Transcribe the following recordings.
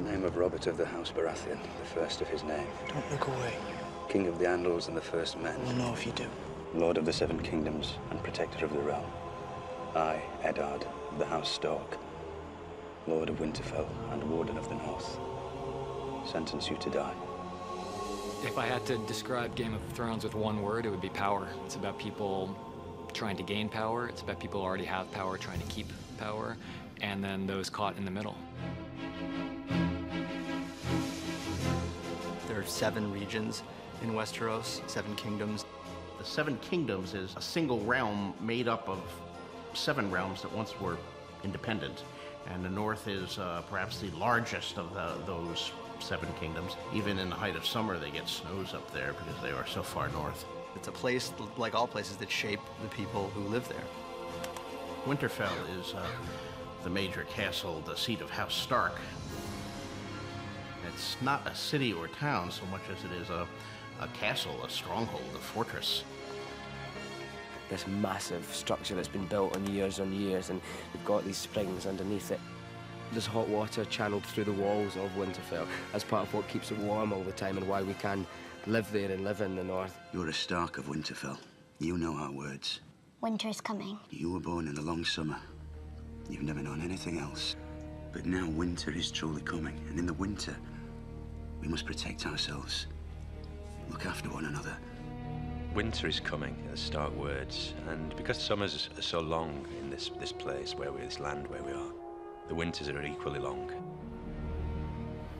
name of Robert of the House Baratheon, the first of his name. Don't look away. King of the Andals and the first men. We'll know if you do. Lord of the Seven Kingdoms and protector of the realm. I, Eddard, of the House Stark, Lord of Winterfell and Warden of the North, sentence you to die. If I had to describe Game of Thrones with one word, it would be power. It's about people trying to gain power. It's about people who already have power trying to keep power, and then those caught in the middle. There are 7 regions in Westeros, 7 kingdoms. The 7 Kingdoms is a single realm made up of 7 realms that once were independent. And the North is perhaps the largest of those 7 kingdoms. Even in the height of summer, they get snows up there because they are so far north. It's a place, like all places, that shape the people who live there. Winterfell is the major castle, the seat of House Stark. It's not a city or town so much as it is a castle, a stronghold, a fortress. This massive structure that's been built on years, and we've got these springs underneath it. There's hot water channeled through the walls of Winterfell as part of what keeps it warm all the time and why we can live there and live in the north. You're a Stark of Winterfell. You know our words. Winter is coming. You were born in a long summer. You've never known anything else. But now winter is truly coming, and in the winter, we must protect ourselves. Look after one another. Winter is coming, the Stark words, and because summers are so long in this place, this land where we are, the winters are equally long.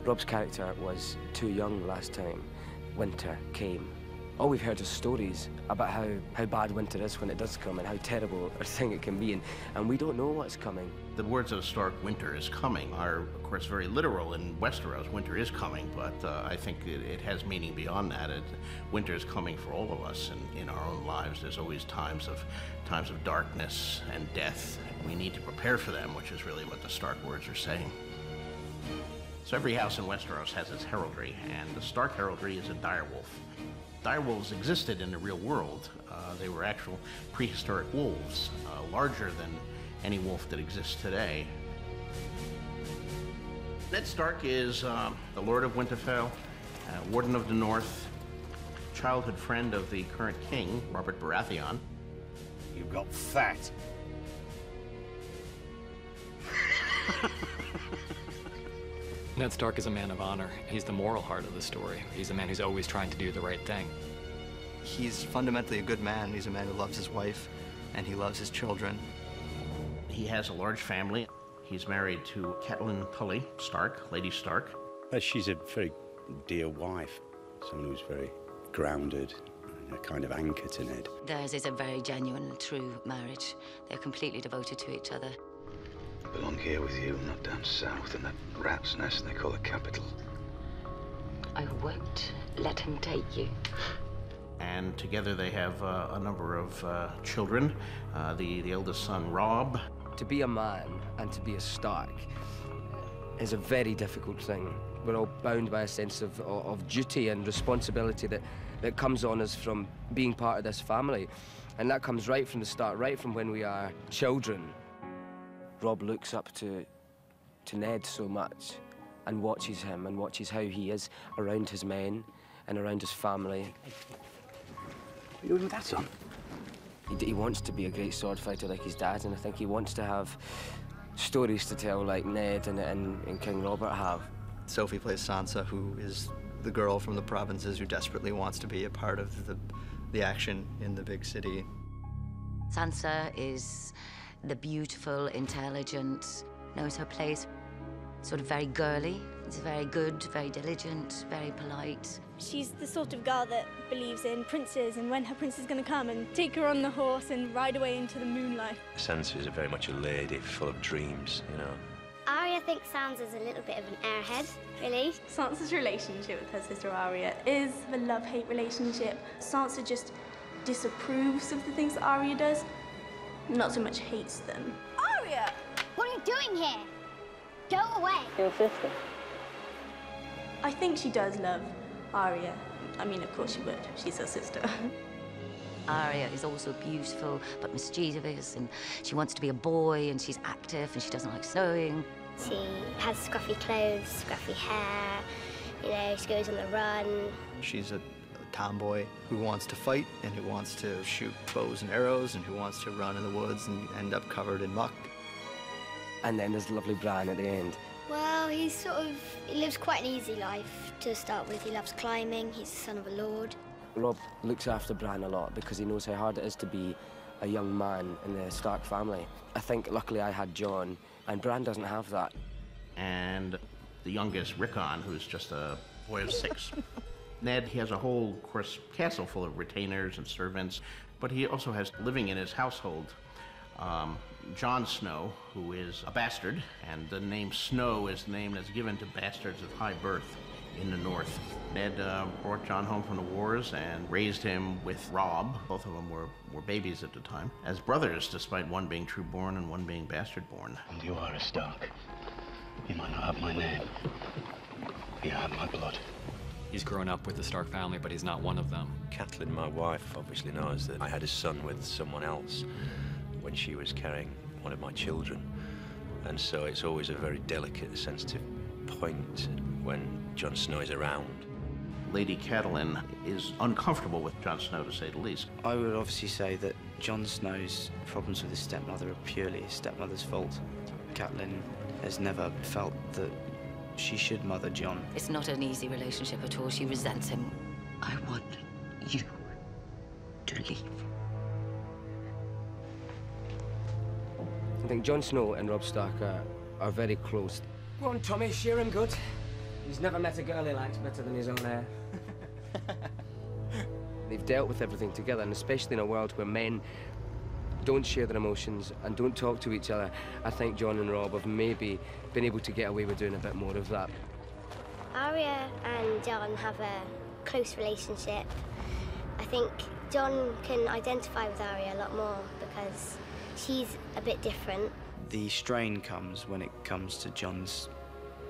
Rob's character was too young last time winter came. All we've heard is stories about how bad winter is when it does come and how terrible a thing it can be, and we don't know what's coming. The words of Stark, winter is coming, are of course very literal in Westeros. Winter is coming, but I think it has meaning beyond that. Winter is coming for all of us in our own lives. There's always times of darkness and death. We need to prepare for them, which is really what the Stark words are saying. So every house in Westeros has its heraldry, and the Stark heraldry is a direwolf. Direwolves existed in the real world. They were actual prehistoric wolves, larger than any wolf that exists today. Ned Stark is the Lord of Winterfell, Warden of the North, childhood friend of the current king, Robert Baratheon. You've got fat. Ned Stark is a man of honor. He's the moral heart of the story. He's a man who's always trying to do the right thing. He's fundamentally a good man. He's a man who loves his wife, and he loves his children. He has a large family. He's married to Catelyn Tully Stark, Lady Stark. She's a very dear wife, someone who's very grounded, a kind of anchor to Ned. Theirs is a very genuine and true marriage. They're completely devoted to each other. I belong here with you, not down south in that rat's nest they call the capital. I won't let him take you. And together they have a number of children. The eldest son, Robb. To be a man and to be a Stark is a very difficult thing. We're all bound by a sense of duty and responsibility that comes on us from being part of this family. And that comes right from the start, right from when we are children. Robb looks up to Ned so much and watches him and watches how he is around his men and around his family. What are you doing with that on? He wants to be a great sword fighter like his dad, and I think he wants to have stories to tell like Ned and King Robert have. Sophie plays Sansa, who is the girl from the provinces who desperately wants to be a part of the action in the big city. Sansa is the beautiful, intelligent, knows her place. Sort of very girly. She's very good, very diligent, very polite. She's the sort of girl that believes in princes and when her prince is going to come and take her on the horse and ride away into the moonlight. Sansa is very much a lady, full of dreams, you know. Arya thinks Sansa's a little bit of an airhead, really. Sansa's relationship with her sister Arya is a love-hate relationship. Sansa just disapproves of the things that Arya does, not so much hates them. Arya! What are you doing here? Go away. Your sister. I think she does love Arya. I mean, of course she would. She's her sister. Arya is also beautiful, but mischievous, and she wants to be a boy, and she's active, and she doesn't like sewing. She has scruffy clothes, scruffy hair, you know, she goes on the run. She's a tomboy who wants to fight and who wants to shoot bows and arrows and who wants to run in the woods and end up covered in muck. And then there's lovely Bran at the end. Well, he lives quite an easy life to start with. He loves climbing, he's the son of a lord. Robb looks after Bran a lot because he knows how hard it is to be a young man in the Stark family. I think luckily I had Jon, and Bran doesn't have that. And the youngest, Rickon, who's just a boy of 6. Ned, he has a whole, of course, castle full of retainers and servants, but he also has living in his household Jon Snow, who is a bastard, and the name Snow is the name that's given to bastards of high birth in the north. Ned brought Jon home from the wars and raised him with Robb. Both of them were babies at the time, as brothers, despite one being true-born and one being bastard-born. And you are a Stark. You might not have my name, but you have my blood. He's grown up with the Stark family, but he's not one of them. Catelyn, my wife, obviously knows that I had a son with someone else when she was carrying one of my children. And so it's always a very delicate, sensitive point when Jon Snow is around. Lady Catelyn is uncomfortable with Jon Snow, to say the least. I would obviously say that Jon Snow's problems with his stepmother are purely his stepmother's fault. Catelyn has never felt that she should mother Jon. It's not an easy relationship at all. She resents him. I want you to leave. I think Jon Snow and Robb Stark are very close. Go on, Tommy, share him good. He's never met a girl he likes better than his own hair. They've dealt with everything together, and especially in a world where men don't share their emotions and don't talk to each other, I think Jon and Robb have maybe been able to get away with doing a bit more of that. Arya and Jon have a close relationship. I think Jon can identify with Arya a lot more because she's a bit different. The strain comes when it comes to Jon's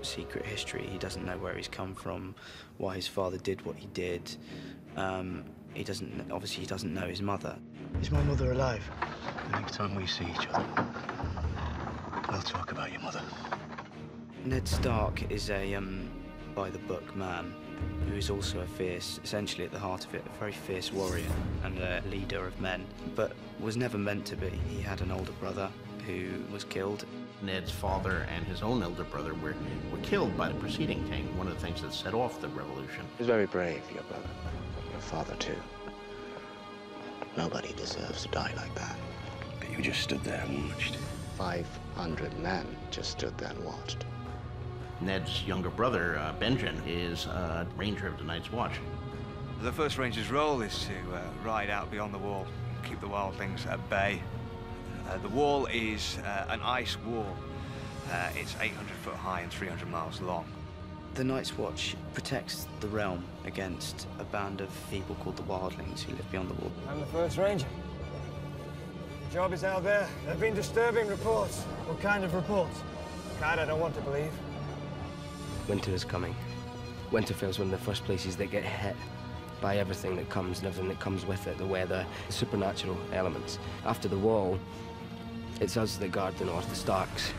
secret history. He doesn't know where he's come from, why his father did what he did. Obviously he doesn't know his mother. Is my mother alive? The next time we see each other, we'll talk about your mother. Ned Stark is a by-the-book man who is also a fierce, essentially at the heart of it, a very fierce warrior and a leader of men, but was never meant to be. He had an older brother who was killed. Ned's father and his own elder brother were killed by the preceding king, one of the things that set off the revolution. He was very brave, your brother. Your father, too. Nobody deserves to die like that. But you just stood there and watched. 500 men just stood there and watched. Ned's younger brother, Benjen, is a ranger of the Night's Watch. The first ranger's role is to ride out beyond the wall, keep the wildlings at bay. The wall is an ice wall. It's 800 foot high and 300 miles long. The Night's Watch protects the realm against a band of people called the Wildlings who live beyond the wall. I'm the first ranger. The job is out there. There have been disturbing reports. What kind of reports? Kind I don't want to believe. Winter is coming. Winterfell's one of the first places that get hit by everything that comes and everything that comes with it, the weather, the supernatural elements. After the wall, it's us that guard the north, the Starks.